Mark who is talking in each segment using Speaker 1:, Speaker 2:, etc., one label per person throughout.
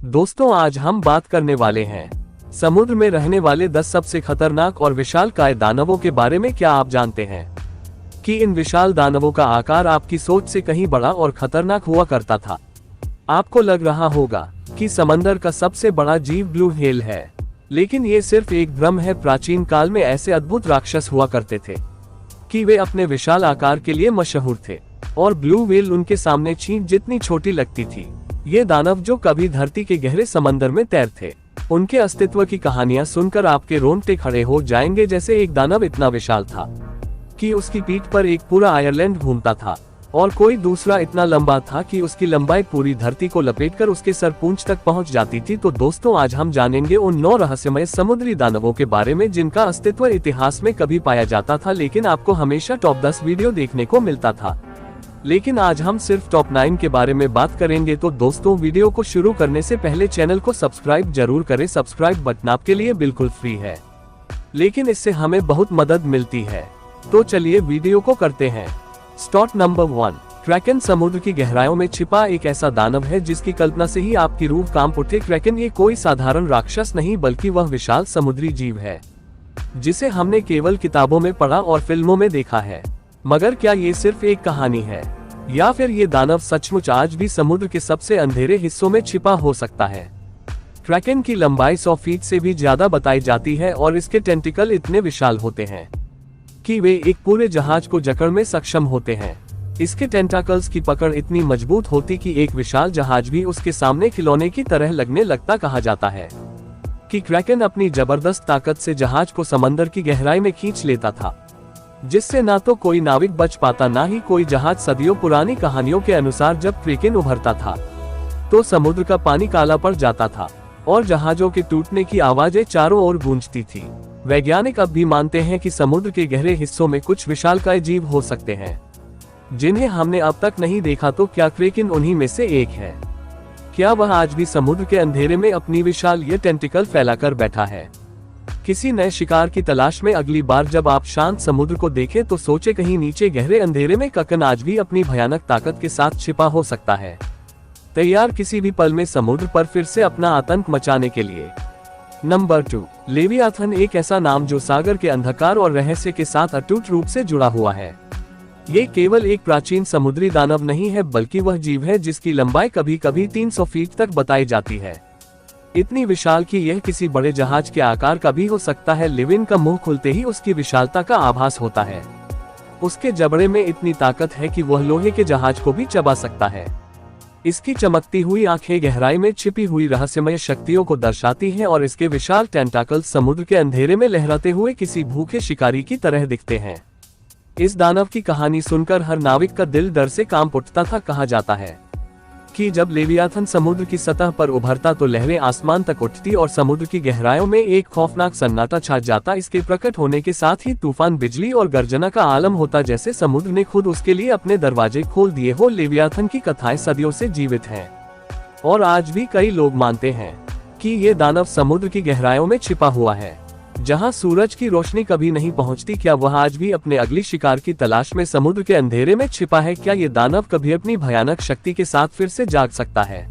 Speaker 1: दोस्तों, आज हम बात करने वाले हैं समुद्र में रहने वाले 10 सबसे खतरनाक और विशालकाय दानवों के बारे में। क्या आप जानते हैं कि इन विशाल दानवों का आकार आपकी सोच से कहीं बड़ा और खतरनाक हुआ करता था। आपको लग रहा होगा कि समंदर का सबसे बड़ा जीव ब्लू व्हेल है, लेकिन ये सिर्फ एक भ्रम है। प्राचीन काल में ऐसे अद्भुत राक्षस हुआ करते थे कि वे अपने विशाल आकार के लिए मशहूर थे, और ब्लू व्हेल उनके सामने छींट जितनी छोटी लगती थी। ये दानव जो कभी धरती के गहरे समंदर में तैरते, उनके अस्तित्व की कहानियां सुनकर आपके रोंगटे खड़े हो जाएंगे। जैसे एक दानव इतना विशाल था कि उसकी पीठ पर एक पूरा आयरलैंड घूमता था, और कोई दूसरा इतना लंबा था कि उसकी लंबाई पूरी धरती को लपेटकर उसके सर पूंछ तक पहुंच जाती थी। तो दोस्तों, आज हम जानेंगे उन 9 रहस्यमय समुद्री दानवों के बारे में जिनका अस्तित्व इतिहास में कभी पाया जाता था, लेकिन आपको हमेशा टॉप 10 वीडियो देखने को मिलता था। लेकिन आज हम सिर्फ टॉप 9 के बारे में बात करेंगे। तो दोस्तों, वीडियो को शुरू करने से पहले चैनल को सब्सक्राइब जरूर करें। सब्सक्राइब बटन आपके लिए बिल्कुल फ्री है, लेकिन इससे हमें बहुत मदद मिलती है। तो चलिए वीडियो को करते हैं स्टार्ट। Number 1, Kraken. समुद्र की गहराइयों में छिपा एक ऐसा दानव है जिसकी कल्पना से ही आपकी रूह कांप उठे। क्रैकन ये कोई साधारण राक्षस नहीं, बल्कि वह विशाल समुद्री जीव है जिसे हमने केवल किताबों में पढ़ा और फिल्मों में देखा है। मगर क्या ये सिर्फ एक कहानी है, या फिर ये दानव सचमुच आज भी समुद्र के सबसे अंधेरे हिस्सों में छिपा हो सकता है? क्रैकन की लंबाई 100 फीट से भी ज्यादा बताई जाती है, और इसके टेंटिकल इतने विशाल होते हैं कि वे एक पूरे जहाज को जकड़ में सक्षम होते हैं। इसके टेंटाकल्स की पकड़ इतनी मजबूत होती कि एक विशाल जहाज भी उसके सामने खिलौने की तरह लगने लगता। कहा जाता है कि क्रैकन अपनी जबरदस्त ताकत से जहाज को समंदर की गहराई में खींच लेता था, जिससे ना तो कोई नाविक बच पाता, ना ही कोई जहाज। सदियों पुरानी कहानियों के अनुसार जब क्रैकन उभरता था तो समुद्र का पानी काला पड़ जाता था और जहाजों के टूटने की आवाजें चारों ओर गूंजती थी। वैज्ञानिक अब भी मानते हैं कि समुद्र के गहरे हिस्सों में कुछ विशालकाय जीव हो सकते हैं जिन्हें हमने अब तक नहीं देखा। तो क्या क्रैकन उन्हीं में से एक है? क्या वह आज भी समुद्र के अंधेरे में अपनी विशाल ये टेंटिकल फैलाकर बैठा है, किसी नए शिकार की तलाश में? अगली बार जब आप शांत समुद्र को देखें तो सोचे कहीं नीचे गहरे अंधेरे में क्रैकन आज भी अपनी भयानक ताकत के साथ छिपा हो सकता है, तैयार किसी भी पल में समुद्र पर फिर से अपना आतंक मचाने के लिए। Number 2, Leviathan. एक ऐसा नाम जो सागर के अंधकार और रहस्य के साथ अटूट रूप से जुड़ा हुआ है। ये केवल एक प्राचीन समुद्री दानव नहीं है, बल्कि वह जीव है जिसकी लंबाई कभी कभी 300 फीट तक बताई जाती है। इतनी विशाल कि यह किसी बड़े जहाज के आकार का भी हो सकता है। लेविन का मुंह खुलते ही उसकी विशालता का आभास होता है। उसके जबड़े में इतनी ताकत है कि वह लोहे के जहाज को भी चबा सकता है। इसकी चमकती हुई आंखें गहराई में छिपी हुई रहस्यमय शक्तियों को दर्शाती हैं, और इसके विशाल टेंटाकल्स समुद्र के अंधेरे में लहराते हुए किसी भूखे शिकारी की तरह दिखते हैं। इस दानव की कहानी सुनकर हर नाविक का दिल डर से कांप उठता था। कहा जाता है कि जब लेवियाथन समुद्र की सतह पर उभरता तो लहरें आसमान तक उठती और समुद्र की गहराइयों में एक खौफनाक सन्नाटा छा जाता। इसके प्रकट होने के साथ ही तूफान, बिजली और गर्जना का आलम होता, जैसे समुद्र ने खुद उसके लिए अपने दरवाजे खोल दिए हो। लेवियाथन की कथाएं सदियों से जीवित हैं, और आज भी कई लोग मानते हैं कि ये दानव समुद्र की गहराइयों में छिपा हुआ है, जहां सूरज की रोशनी कभी नहीं पहुंचती। क्या वह आज भी अपने अगली शिकार की तलाश में समुद्र के अंधेरे में छिपा है? क्या ये दानव कभी अपनी भयानक शक्ति के साथ फिर से जाग सकता है?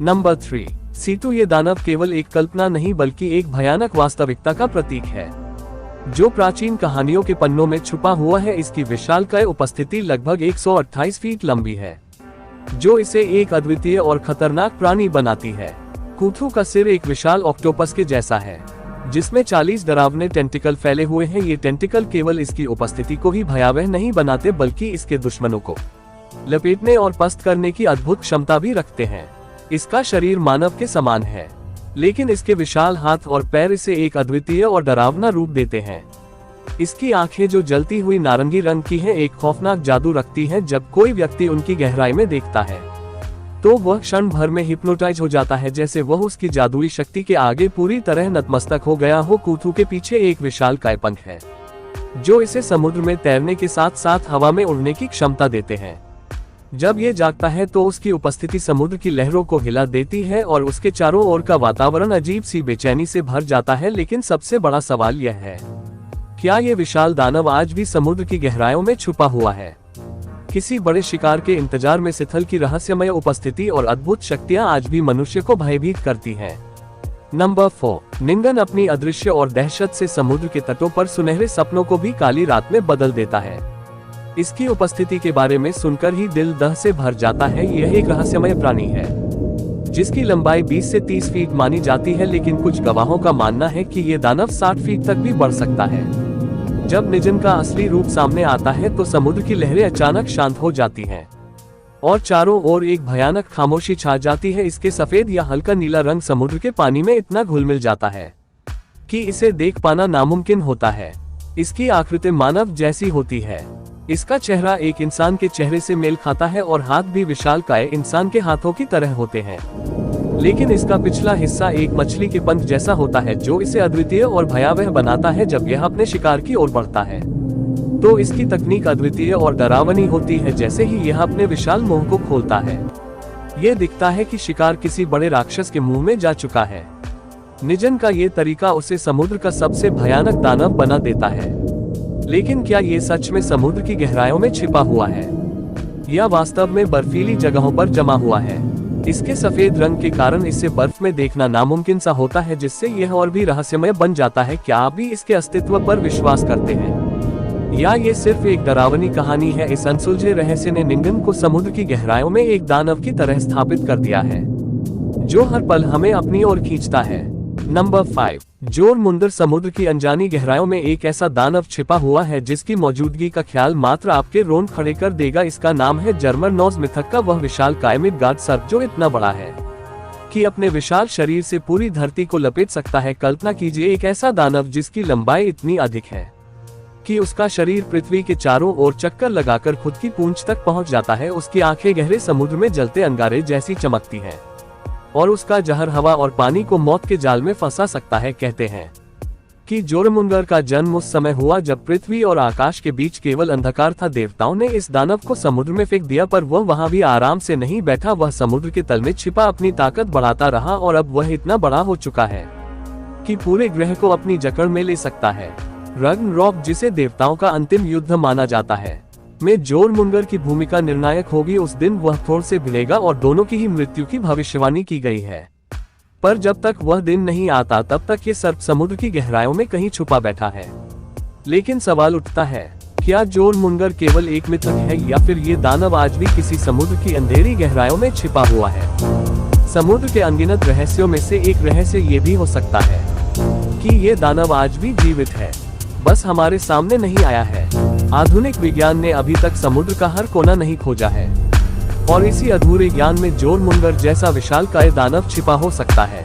Speaker 1: नंबर 3, सीटू। ये दानव केवल एक कल्पना नहीं, बल्कि एक भयानक वास्तविकता का प्रतीक है जो प्राचीन कहानियों के पन्नों में छुपा हुआ है। इसकी विशालकाय उपस्थिति लगभग 128 फीट लंबी है, जो इसे एक अद्वितीय और खतरनाक प्राणी बनाती है। कुथू का सिर एक विशाल ऑक्टोपस के जैसा है, जिसमें 40 डरावने टेंटिकल फैले हुए हैं। ये टेंटिकल केवल इसकी उपस्थिति को ही भयावह नहीं बनाते, बल्कि इसके दुश्मनों को लपेटने और पस्त करने की अद्भुत क्षमता भी रखते हैं। इसका शरीर मानव के समान है, लेकिन इसके विशाल हाथ और पैर इसे एक अद्वितीय और डरावना रूप देते हैं। इसकी आंखें जो जलती हुई नारंगी रंग की हैं, एक खौफनाक जादू रखती हैं। जब कोई व्यक्ति उनकी गहराई में देखता है तो वह क्षण भर में हिप्नोटाइज हो जाता है, जैसे वह उसकी जादुई शक्ति के आगे पूरी तरह नतमस्तक हो गया हो। कुथू के पीछे एक विशालकाय पंख है, जो इसे समुद्र में तैरने के साथ साथ हवा में उड़ने की क्षमता देते हैं। जब ये जागता है तो उसकी उपस्थिति समुद्र की लहरों को हिला देती है, और उसके चारों ओर का वातावरण अजीब सी बेचैनी से भर जाता है। लेकिन सबसे बड़ा सवाल यह है, क्या ये विशाल दानव आज भी समुद्र की गहराइयों में छुपा हुआ है? किसी बड़े शिकार के इंतजार में सिथल की रहस्यमय उपस्थिति और अद्भुत शक्तियां आज भी मनुष्य को भयभीत करती हैं। नंबर 4, निंगन अपनी अदृश्य और दहशत से समुद्र के तटों पर सुनहरे सपनों को भी काली रात में बदल देता है। इसकी उपस्थिति के बारे में सुनकर ही दिल दह से भर जाता है। यह एक रहस्यमय प्राणी है जिसकी लंबाई 20 से 30 फीट मानी जाती है, लेकिन कुछ गवाहों का मानना है कि ये दानव 60 फीट तक भी बढ़ सकता है। जब निंगन का असली रूप सामने आता है तो समुद्र की लहरें अचानक शांत हो जाती हैं और चारों ओर एक भयानक खामोशी छा जाती है। इसके सफेद या हल्का नीला रंग समुद्र के पानी में इतना घुल मिल जाता है कि इसे देख पाना नामुमकिन होता है। इसकी आकृति मानव जैसी होती है। इसका चेहरा एक इंसान के चेहरे से मेल खाता है और हाथ भी विशालकाय इंसान के हाथों की तरह होते हैं, लेकिन इसका पिछला हिस्सा एक मछली के पंख जैसा होता है जो इसे अद्वितीय और भयावह बनाता है जब यह अपने शिकार की ओर बढ़ता है। तो इसकी तकनीक अद्वितीय और डरावनी होती है। जैसे ही यह अपने विशाल मुंह को खोलता है, यह दिखता है कि शिकार किसी बड़े राक्षस के मुंह में जा चुका है। निंगन का ये तरीका उसे समुद्र का सबसे भयानक दानव बना देता है। लेकिन क्या ये सच में समुद्र की गहराइयों में छिपा हुआ है या वास्तव में बर्फीली जगहों पर जमा हुआ है? इसके सफेद रंग के कारण इसे बर्फ में देखना नामुमकिन सा होता है, जिससे यह और भी रहस्यमय बन जाता है। क्या आप भी इसके अस्तित्व पर विश्वास करते हैं या ये सिर्फ एक डरावनी कहानी है? इस अनसुलझे रहस्य ने निंगन को समुद्र की गहराइयों में एक दानव की तरह स्थापित कर दिया है जो हर पल हमें अपनी ओर खींचता है। नंबर 5, जोरमुंदर समुद्र की अनजानी गहराइयों में एक ऐसा दानव छिपा हुआ है जिसकी मौजूदगी का ख्याल मात्र आपके रोंग खड़े कर देगा। इसका नाम है जर्मन नोज मिथक का वह विशालकाय मिडगार्ड सर्प जो इतना बड़ा है कि अपने विशाल शरीर से पूरी धरती को लपेट सकता है। कल्पना कीजिए एक ऐसा दानव जिसकी लंबाई इतनी अधिक है कि उसका शरीर पृथ्वी के चारों ओर चक्कर लगाकर खुद की पूंछ तक पहुंच जाता है। उसकी आंखें गहरे समुद्र में जलते अंगारे जैसी चमकती हैं और उसका जहर हवा और पानी को मौत के जाल में फंसा सकता है। कहते हैं कि जोरमुंदर का जन्म उस समय हुआ जब पृथ्वी और आकाश के बीच केवल अंधकार था। देवताओं ने इस दानव को समुद्र में फेंक दिया, पर वह वहां भी आराम से नहीं बैठा। वह समुद्र के तल में छिपा अपनी ताकत बढ़ाता रहा और अब वह इतना बड़ा हो चुका है कि पूरे ग्रह को अपनी जकड़ में ले सकता है। रग्नरॉक, जिसे देवताओं का अंतिम युद्ध माना जाता है, में जोरमुंदर की भूमिका निर्णायक होगी। उस दिन वह थोर से भिड़ेगा और दोनों की ही मृत्यु की भविष्यवाणी की गई है। पर जब तक वह दिन नहीं आता तब तक ये सर्प समुद्र की गहराइयों में कहीं छुपा बैठा है। लेकिन सवाल उठता है, क्या जोरमुंदर केवल एक मिथक है या फिर ये दानव आज भी किसी समुद्र की अंधेरी गहराइयों में छिपा हुआ है? समुद्र के अनगिनत रहस्यों में से एक रहस्य ये भी हो सकता है कि ये दानव आज भी जीवित है, बस हमारे सामने नहीं आया है। आधुनिक विज्ञान ने अभी तक समुद्र का हर कोना नहीं खोजा है और इसी अधूरे ज्ञान में जोरमुंदर जैसा विशालकाय दानव छिपा हो सकता है।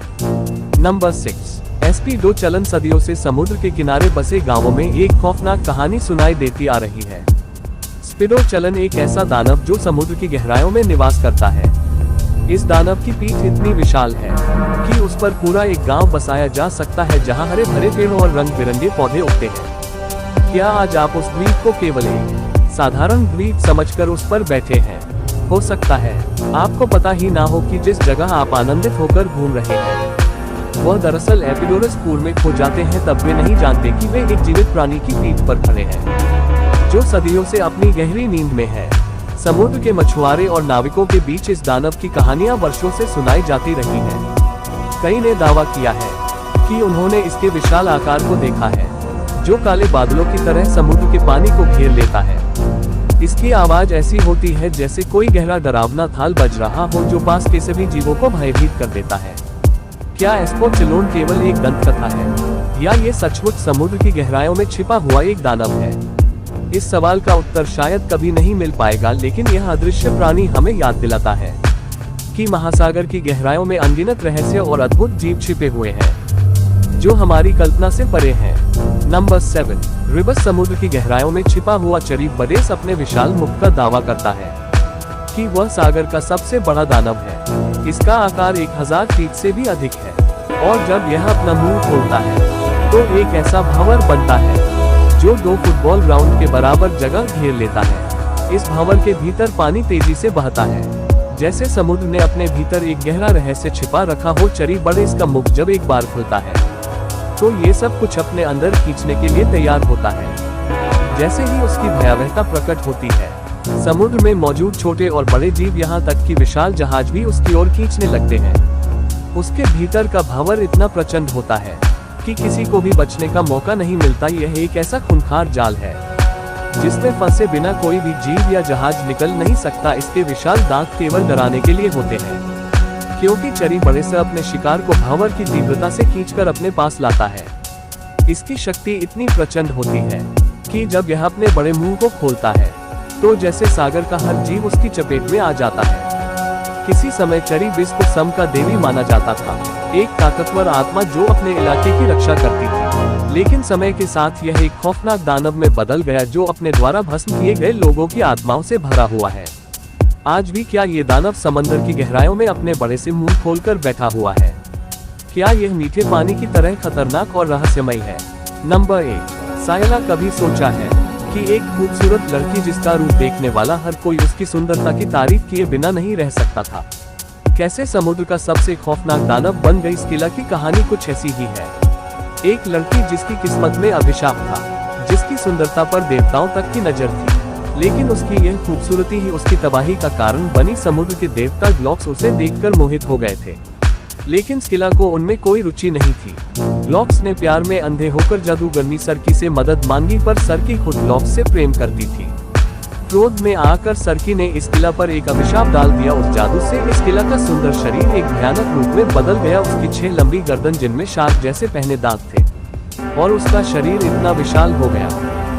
Speaker 1: नंबर 6, स्पीडो चलन सदियों से समुद्र के किनारे बसे गांवों में एक खौफनाक कहानी सुनाई देती आ रही है। स्पीडो चलन एक ऐसा दानव जो समुद्र की गहराइयों में निवास करता है। इस दानव की पीठ इतनी विशाल है कि उस पर पूरा एक गांव बसाया जा सकता है जहां हरे भरे पेड़ और रंग बिरंगे पौधे उगते हैं। क्या आज आप उस द्वीप को केवल एक साधारण द्वीप समझकर उस पर बैठे हैं? हो सकता है आपको पता ही ना हो कि जिस जगह आप आनंदित होकर घूम रहे हैं वह दरअसल एपिडोरस पूर में खो जाते हैं। तब वे नहीं जानते कि वे एक जीवित प्राणी की पीठ पर खड़े हैं जो सदियों से अपनी गहरी नींद में है। समुद्र के मछुआरे और नाविकों के बीच इस दानव की कहानियां वर्षों से सुनाई जाती रही हैं। कई ने दावा किया है कि उन्होंने इसके विशाल आकार को देखा है जो काले बादलों की तरह समुद्र के पानी को घेर लेता है। इसकी आवाज ऐसी होती है जैसे कोई गहरा डरावना थाल बज रहा हो जो पास के सभी जीवों को भयभीत कर देता है। क्या एस्पोचलोन केवल एक दंत कथा है या ये सचमुच समुद्र की गहराइयों में छिपा हुआ एक दानव है? इस सवाल का उत्तर शायद कभी नहीं मिल पाएगा, लेकिन यह अदृश्य प्राणी हमें याद दिलाता है कि महासागर की गहराइयों में अनगिनत रहस्य और अद्भुत जीव छिपे हुए हैं जो हमारी कल्पना से परे हैं। नंबर 7, रिबस समुद्र की गहराइयों में छिपा हुआ चरीबरेस अपने विशाल मुख का दावा करता है कि वह सागर का सबसे बड़ा दानव है। इसका आकार 1000 फीट से भी अधिक है और जब यह अपना मुंह खोलता है तो एक ऐसा भंवर बनता है जो 2 फुटबॉल ग्राउंड के बराबर जगह घेर लेता है। इस भंवर के भीतर पानी तेजी से बहता है जैसे समुद्र ने अपने भीतर एक गहरा रहस्य छिपा रखा हो। चरीबरेस का मुख जब एक बार खुलता है तो ये सब कुछ अपने अंदर खींचने के लिए तैयार होता है। जैसे ही उसकी भयावहता प्रकट होती है समुद्र में मौजूद छोटे और बड़े जीव यहाँ तक कि विशाल जहाज भी उसकी ओर खींचने लगते हैं। उसके भीतर का भंवर इतना प्रचंड होता है कि किसी को भी बचने का मौका नहीं मिलता। यह एक ऐसा खूंखार जाल है जिसमें फंसे बिना कोई भी जीव या जहाज निकल नहीं सकता। इसके विशाल दांत केवल डराने के लिए होते हैं, क्योंकि चरी बड़े से अपने शिकार को भंवर की तीव्रता से खींचकर अपने पास लाता है। इसकी शक्ति इतनी प्रचंड होती है कि जब यह अपने बड़े मुंह को खोलता है तो जैसे सागर का हर जीव उसकी चपेट में आ जाता है। किसी समय चरी विष को सम का देवी माना जाता था, एक ताकतवर आत्मा जो अपने इलाके की रक्षा करती थी। लेकिन समय के साथ यह एक खौफनाक दानव में बदल गया जो अपने द्वारा भस्म किए गए लोगों की आत्माओं से भरा हुआ है। आज भी क्या ये दानव समंदर की गहराइयों में अपने बड़े से मुंह खोलकर बैठा हुआ है? क्या यह मीठे पानी की तरह खतरनाक और रहस्यमय है? नंबर 1, सायला कभी सोचा है कि एक खूबसूरत लड़की जिसका रूप देखने वाला हर कोई उसकी सुंदरता की तारीफ किए बिना नहीं रह सकता था, कैसे समुद्र का सबसे खौफनाक दानव बन गई? स्किला की कहानी कुछ ऐसी ही है। एक लड़की जिसकी किस्मत में अभिशाप था, जिसकी सुंदरता पर देवताओं तक की नजर थी, लेकिन उसकी यह खूबसूरती ही उसकी तबाही का कारण बनी। समुद्र के देवता ग्लॉक्स उसे देखकर मोहित हो गए थे, लेकिन स्किला को उनमें कोई रुचि नहीं थी। ग्लॉक्स ने प्यार में अंधे होकर जादूगरनी सर्की से मदद मांगी, पर सर्की खुद ग्लॉक्स से प्रेम करती थी। क्रोध में आकर सर्की ने स्किला पर एक अभिशाप डाल दिया। उस जादू से स्किला का सुंदर शरीर एक भयानक रूप में बदल गया। उसकी 6 लंबी गर्दन जिनमें शार्क जैसे पहने दांत थे, और उसका शरीर इतना विशाल हो गया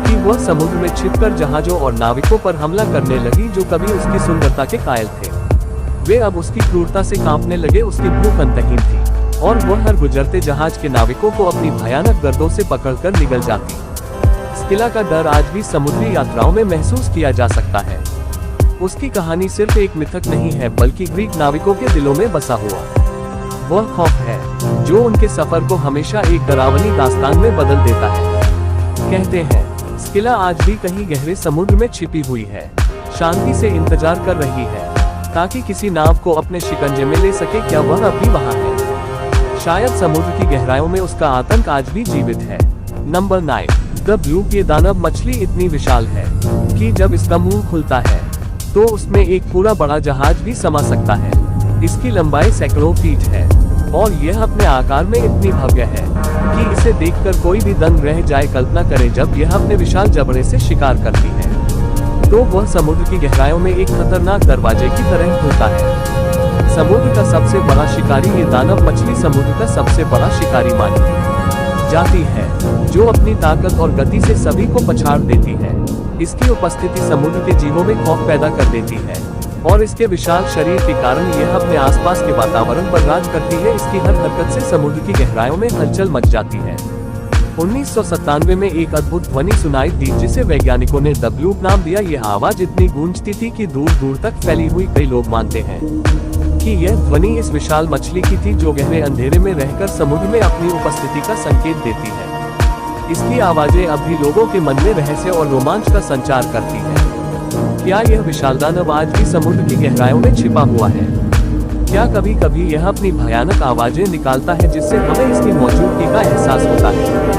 Speaker 1: कि वह समुद्र में छिपकर जहाजों और नाविकों पर हमला करने लगी जो कभी उसकी सुंदरता के कायल थे। वे अब उसकी क्रूरता से कांपने लगे। उसकी भूख अंतहीन थी और वह हर गुजरते जहाज के नाविकों को अपनी भयानक गर्दों से पकड़कर निगल जाती। स्किला का डर आज भी समुद्री यात्राओं में महसूस किया जा सकता है। उसकी कहानी सिर्फ एक मिथक नहीं है, बल्कि ग्रीक नाविकों के दिलों में बसा हुआ वह खौफ है जो उनके सफर को हमेशा एक डरावनी दास्तान में बदल देता है। कहते हैं स्किला आज भी कहीं गहरे समुद्र में छिपी हुई है, शांति से इंतजार कर रही है ताकि किसी नाव को अपने शिकंजे में ले सके। क्या वह अभी वहां है? शायद समुद्र की गहराइयों में उसका आतंक आज भी जीवित है। Number 9, the blue. ये दानव मछली इतनी विशाल है कि जब इसका मुंह खुलता है तो उसमें एक पूरा बड़ा जहाज भी समा सकता है। इसकी लंबाई सैकड़ों फीट है और यह अपने आकार में इतनी भव्य है कि इसे देखकर कोई भी दंग रह जाए। कल्पना करें जब यह अपने विशाल जबड़े से शिकार करती है तो वह समुद्र की गहराइयों में एक खतरनाक दरवाजे की तरह खुलता है। समुद्र का सबसे बड़ा शिकारी ये दानव मछली समुद्र का सबसे बड़ा शिकारी मानी जाती है, जो अपनी ताकत और गति से सभी को पछाड़ देती है। इसकी उपस्थिति समुद्र के जीवों में खौफ पैदा कर देती है और इसके विशाल शरीर के कारण यह अपने आसपास के वातावरण पर राज करती है। इसकी हर हरकत से समुद्र की गहराइयों में हलचल मच जाती है। 1997 में एक अद्भुत ध्वनि सुनाई दी जिसे वैज्ञानिकों ने द ब्लू नाम दिया। यह आवाज इतनी गूंजती थी कि दूर दूर तक फैली हुई। कई लोग मानते हैं कि यह ध्वनि इस विशाल मछली की थी जो गहरे अंधेरे में रहकर समुद्र में अपनी उपस्थिति का संकेत देती है। इसकी आवाजें अब भी लोगों के मन में रहस्य और रोमांच का संचार करती है। क्या यह विशाल दानव आज भी समुद्र की गहराइयों में छिपा हुआ है? क्या कभी कभी यह अपनी भयानक आवाजें निकालता है जिससे हमें इसकी मौजूदगी का एहसास होता है?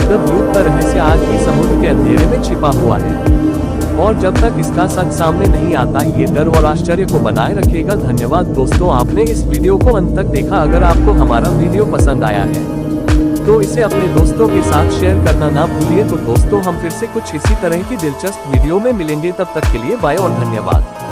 Speaker 1: द ब्लू का रहस्य आज भी समुद्र के अंधेरे में छिपा हुआ है और जब तक इसका सच सामने नहीं आता ये डर और आश्चर्य को बनाए रखेगा। धन्यवाद दोस्तों, आपने इस वीडियो को अंत तक देखा। अगर आपको हमारा वीडियो पसंद आया है तो इसे अपने दोस्तों के साथ शेयर करना ना भूलिए। तो दोस्तों हम फिर से कुछ इसी तरह की दिलचस्प वीडियो में मिलेंगे, तब तक के लिए बाय और धन्यवाद।